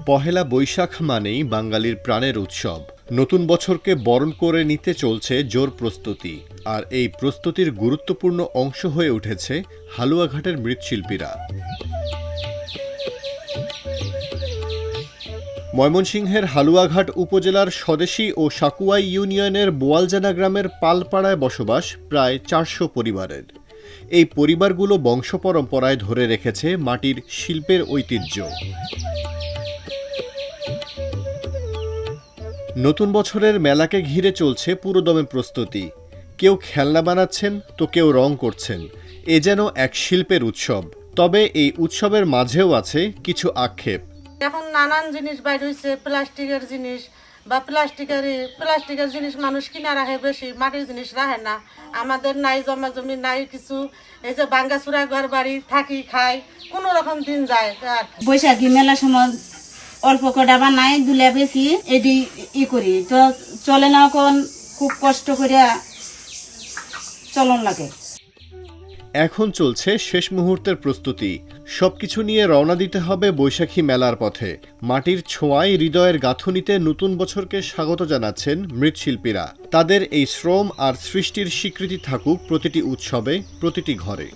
পহেলা বৈশাখ মানেই বাঙালির প্রাণের উৎসব। নতুন বছরকে বরণ করে নিতে চলছে জোর প্রস্তুতি, আর এই প্রস্তুতির গুরুত্বপূর্ণ অংশ হয়ে উঠেছে হালুয়াঘাটের মৃৎশিল্পীরা। ময়মনসিংহের হালুয়াঘাট উপজেলার স্বদেশী ও সাকুয়াই ইউনিয়নের বোয়ালজানা গ্রামের পালপাড়ায় বসবাস প্রায় ৪০০ পরিবারের। এই পরিবারগুলো বংশপরম্পরায় ধরে রেখেছে মাটির শিল্পের ঐতিহ্য। নতুন বছরের মেলাকে ঘিরে চলছে পুরোদমে প্রস্তুতি। কেউ খেলনা বানাচ্ছেন তো কেউ রং করছেন। এ যেন এক শিল্পের উৎসব। তবে এই উৎসবের মাঝেও আছে কিছু আক্ষেপ। এখন নানান জিনিস বাইর হয়েছে, প্লাস্টিকের জিনিস বা প্লাস্টিকের জিনিস মানুষ কিনা রাখে, বেশি মাটির জিনিস রাখে না। আমাদের নাই জমা জমি, নাই কিছু। এই যে ভাঙ্গাচুরা ঘর বাড়ি থাকি খাই, কোনো রকম দিন যায়। বৈশাখী মেলার সময় অল্প কটা বানাই দুলে বেশি এটি করি, তো চলে না, এখন খুব কষ্ট করে চলন লাগে। এখন চলছে শেষ মুহূর্তের প্রস্তুতি। সবকিছু নিয়ে রওনা দিতে হবে বৈশাখী মেলার পথে। মাটির ছোঁয়ায় হৃদয়ের গাঁথুনিতে নতুন বছরকে স্বাগত জানাচ্ছেন মৃৎশিল্পীরা। তাদের এই শ্রম আর সৃষ্টির স্বীকৃতি থাকুক প্রতিটি উৎসবে, প্রতিটি ঘরে।